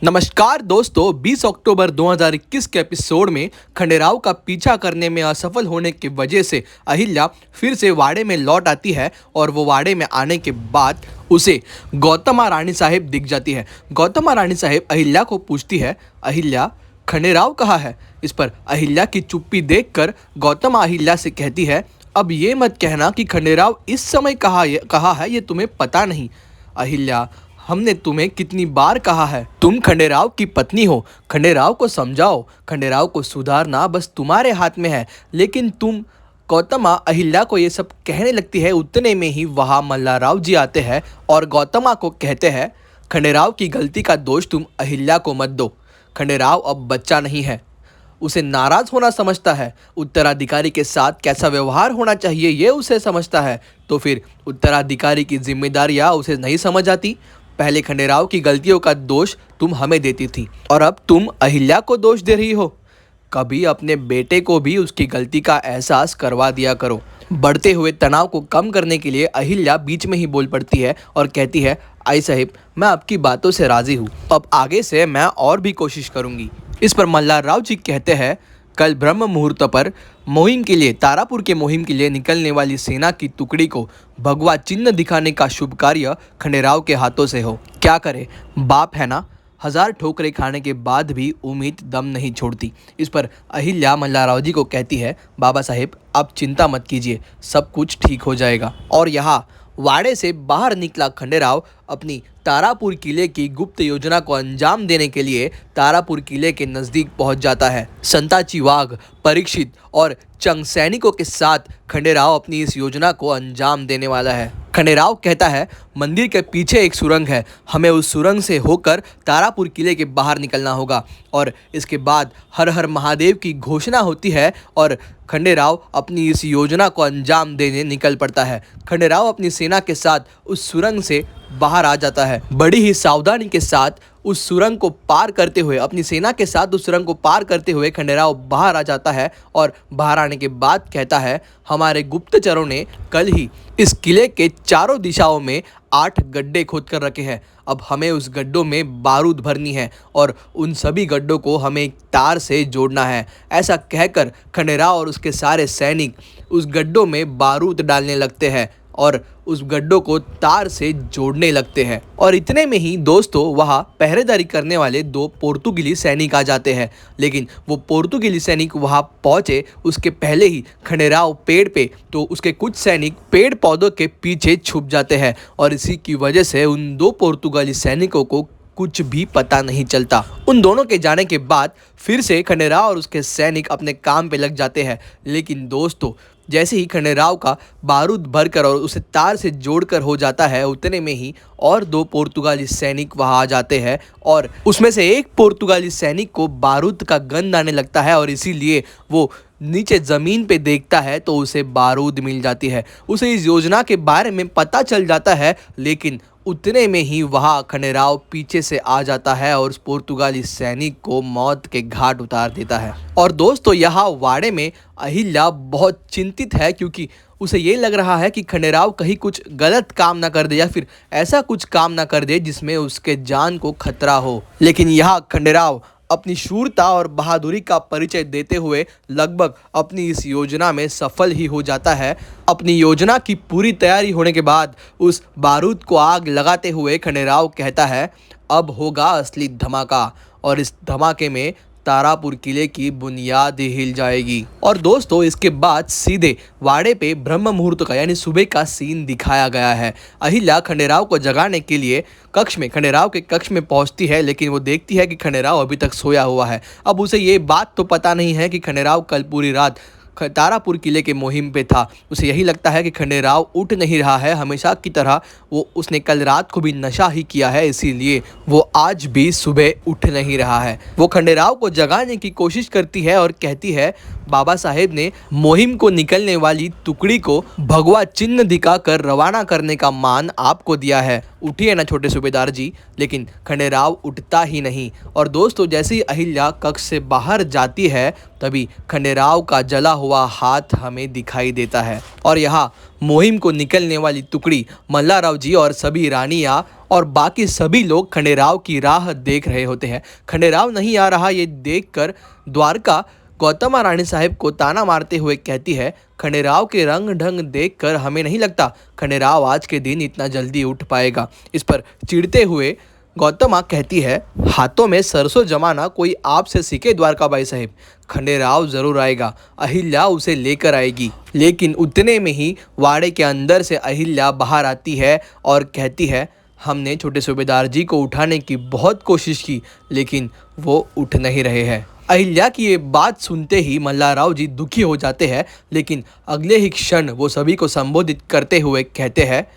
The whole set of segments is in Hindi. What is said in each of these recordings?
नमस्कार दोस्तों, 20 अक्टूबर 2021 के एपिसोड में खंडेराव का पीछा करने में असफल होने की वजह से अहिल्या फिर से वाड़े में लौट आती है और वो वाड़े में आने के बाद उसे गौतमा रानी साहिब दिख जाती है। गौतमा रानी साहिब अहिल्या को पूछती है, अहिल्या खंडेराव कहाँ है? इस पर अहिल्या की चुप्पी देखकर गौतमा अहिल्या से कहती है, अब ये मत कहना कि खंडेराव इस समय कहाँ है ये तुम्हें पता नहीं। अहिल्या, हमने तुम्हें कितनी बार कहा है, तुम खंडेराव की पत्नी हो, खंडेराव को समझाओ, खंडेराव को सुधारना बस तुम्हारे हाथ में है। लेकिन तुम गौतमा अहिल्या को ये सब कहने लगती है। उतने में ही वहाँ मल्हारराव जी आते हैं और गौतमा को कहते हैं, खंडेराव की गलती का दोष तुम अहिल्या को मत दो। खंडेराव अब बच्चा नहीं है, उसे नाराज होना समझता है। उत्तराधिकारी के साथ कैसा व्यवहार होना चाहिए ये उसे समझता है। तो फिर उत्तराधिकारी की जिम्मेदारियाँ उसे नहीं समझ आती। पहले खंडेराव की गलतियों का दोष तुम हमें देती थी और अब तुम अहिल्या को दोष दे रही हो। कभी अपने बेटे को भी उसकी गलती का एहसास करवा दिया करो। बढ़ते हुए तनाव को कम करने के लिए अहिल्या बीच में ही बोल पड़ती है और कहती है, आई साहिब, मैं आपकी बातों से राज़ी हूँ, अब आगे से मैं और भी कोशिश करूँगी। इस पर मल्हारराव जी कहते हैं, कल ब्रह्म मुहूर्त पर मुहिम के लिए तारापुर के मुहिम के लिए निकलने वाली सेना की टुकड़ी को भगवा चिन्ह दिखाने का शुभ कार्य खंडेराव के हाथों से हो। क्या करे, बाप है ना, हजार ठोकरें खाने के बाद भी उम्मीद दम नहीं छोड़ती। इस पर अहिल्या मल्हारराव जी को कहती है, बाबा साहेब आप चिंता मत कीजिए, सब कुछ ठीक हो जाएगा। और यहाँ वाड़े से बाहर निकला खंडेराव अपनी तारापुर किले की गुप्त योजना को अंजाम देने के लिए तारापुर किले के नज़दीक पहुंच जाता है। संताची वाघ, परीक्षित और चंग सैनिकों के साथ खंडेराव अपनी इस योजना को अंजाम देने वाला है। खंडेराव कहता है, मंदिर के पीछे एक सुरंग है, हमें उस सुरंग से होकर तारापुर किले के बाहर निकलना होगा। और इसके बाद हर हर महादेव की घोषणा होती है और खंडेराव अपनी इस योजना को अंजाम देने निकल पड़ता है। खंडेराव अपनी सेना के साथ उस सुरंग से बाहर आ जाता है। बड़ी ही सावधानी के साथ उस सुरंग को पार करते हुए, अपनी सेना के साथ उस सुरंग को पार करते हुए खंडेराव बाहर आ जाता है और बाहर आने के बाद कहता है, हमारे गुप्तचरों ने कल ही इस किले के चारों दिशाओं में 8 गड्ढे खोद कर रखे हैं। अब हमें उस गड्ढों में बारूद भरनी है और उन सभी गड्ढों को हमें एक तार से जोड़ना है। ऐसा कहकर खंडेराव और उसके सारे सैनिक उस गड्ढों में बारूद डालने लगते हैं और उस गड्ढों को तार से जोड़ने लगते हैं। और इतने में ही दोस्तों वहाँ पहरेदारी करने वाले 2 पोर्तुगीली सैनिक आ जाते हैं। लेकिन वो पोर्तुगीली सैनिक वहाँ पहुँचे उसके पहले ही खंडेराव पेड़ पे, तो उसके कुछ सैनिक पेड़ पौधों के पीछे छुप जाते हैं और इसी की वजह से उन 2 पोर्तुगाली सैनिकों को कुछ भी पता नहीं चलता। उन दोनों के जाने के बाद फिर से खंडेराव और उसके सैनिक अपने काम पे लग जाते हैं। लेकिन दोस्तों जैसे ही खंडेराव का बारूद भरकर और उसे तार से जोड़कर हो जाता है, उतने में ही और 2 पुर्तगाली सैनिक वहां आ जाते हैं और उसमें से एक पुर्तगाली सैनिक को बारूद का गंध आने लगता है और इसीलिए वो नीचे ज़मीन पे देखता है तो उसे बारूद मिल जाती है। उसे इस योजना के बारे में पता चल जाता है, लेकिन उतने में ही वहाँ खंडेराव पीछे से आ जाता है और उस पुर्तगाली सैनिक को मौत के घाट उतार देता है। और दोस्तों यहाँ वाड़े में अहिल्या बहुत चिंतित है, क्योंकि उसे ये लग रहा है कि खंडेराव कहीं कुछ गलत काम ना कर दे या फिर ऐसा कुछ काम ना कर दे जिसमें उसके जान को खतरा हो। लेकिन यहाँ खंडेराव अपनी शूरता और बहादुरी का परिचय देते हुए लगभग अपनी इस योजना में सफल ही हो जाता है। अपनी योजना की पूरी तैयारी होने के बाद उस बारूद को आग लगाते हुए खंडेराव कहता है, अब होगा असली धमाका और इस धमाके में तारापुर किले की बुनियाद हिल जाएगी। और दोस्तों इसके बाद सीधे वाड़े पे ब्रह्म मुहूर्त का यानी सुबह का सीन दिखाया गया है। अहिल्या खंडेराव को जगाने के लिए खंडेराव के कक्ष में पहुंचती है, लेकिन वो देखती है कि खंडेराव अभी तक सोया हुआ है। अब उसे ये बात तो पता नहीं है कि खंडेराव कल पूरी रात तारापुर किले के मुहिम पे था। उसे यही लगता है कि खंडेराव उठ नहीं रहा है, हमेशा की तरह उसने कल रात को भी नशा ही किया है, इसीलिए वो आज भी सुबह उठ नहीं रहा है। वो खंडेराव को जगाने की कोशिश करती है और कहती है, बाबा साहेब ने मुहिम को निकलने वाली टुकड़ी को भगवा चिन्ह दिखाकर रवाना करने का मान आपको दिया है, उठिए ना छोटे सूबेदार जी। लेकिन खंडेराव उठता ही नहीं। और दोस्तों जैसे ही अहिल्या कक्ष से बाहर जाती है तभी खंडेराव का जला हुआ हाथ हमें दिखाई देता है। और यहाँ मुहिम को निकलने वाली टुकड़ी मल्हारराव जी और सभी रानियाँ और बाकी सभी लोग खंडेराव की राह देख रहे होते हैं। खंडेराव नहीं आ रहा ये देखकर द्वारका गौतमा रानी साहब को ताना मारते हुए कहती है, खंडेराव के रंग ढंग देखकर हमें नहीं लगता खंडेराव आज के दिन इतना जल्दी उठ पाएगा। इस पर चिढ़ते हुए गौतमा कहती है, हाथों में सरसों जमाना कोई आपसे सीखे द्वारकाबाई साहब, खंडेराव जरूर आएगा, अहिल्या उसे लेकर आएगी। लेकिन उतने में ही वाड़े के अंदर से अहिल्या बाहर आती है और कहती है, हमने छोटे सूबेदार जी को उठाने की बहुत कोशिश की लेकिन वो उठ नहीं रहे हैं। अहिल्या की ये बात सुनते ही मल्हारराव जी दुखी हो जाते हैं, लेकिन अगले ही क्षण वो सभी को संबोधित करते हुए कहते हैं,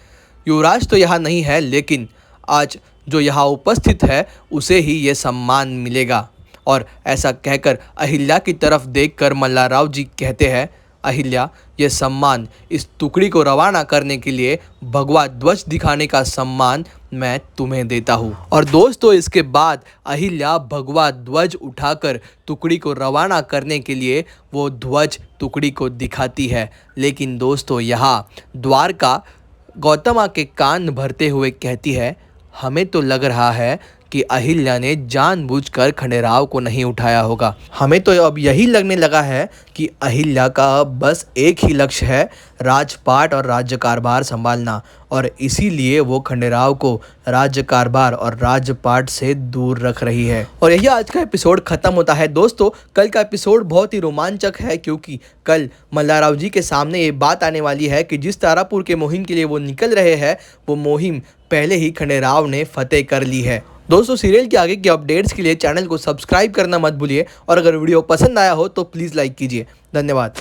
युवराज तो यहाँ नहीं है लेकिन आज जो यहाँ उपस्थित है उसे ही ये सम्मान मिलेगा। और ऐसा कहकर अहिल्या की तरफ देखकर मल्हारराव जी कहते हैं, अहिल्या, ये सम्मान इस टुकड़ी को रवाना करने के लिए भगवा ध्वज दिखाने का सम्मान मैं तुम्हें देता हूँ। और दोस्तों इसके बाद अहिल्या भगवा ध्वज उठाकर टुकड़ी को रवाना करने के लिए वो ध्वज टुकड़ी को दिखाती है। लेकिन दोस्तों यहाँ द्वारका गौतमा के कान भरते हुए कहती है, हमें तो लग रहा है कि अहिल्या ने जानबूझकर खंडेराव को नहीं उठाया होगा। हमें तो अब यही लगने लगा है कि अहिल्या का बस एक ही लक्ष्य है, राजपाट और राज्य कारभार संभालना, और इसीलिए वो खंडेराव को राज्य कारभार और राजपाट से दूर रख रही है। और यही आज का एपिसोड खत्म होता है। दोस्तों कल का एपिसोड बहुत ही रोमांचक है क्योंकि कल मल्हारराव जी के सामने ये बात आने वाली है कि जिस तारापुर के मुहिम के लिए वो निकल रहे हैं वो मुहिम पहले ही खंडेराव ने फतेह कर ली है। दोस्तों सीरियल के आगे के अपडेट्स के लिए चैनल को सब्सक्राइब करना मत भूलिए और अगर वीडियो पसंद आया हो तो प्लीज़ लाइक कीजिए। धन्यवाद।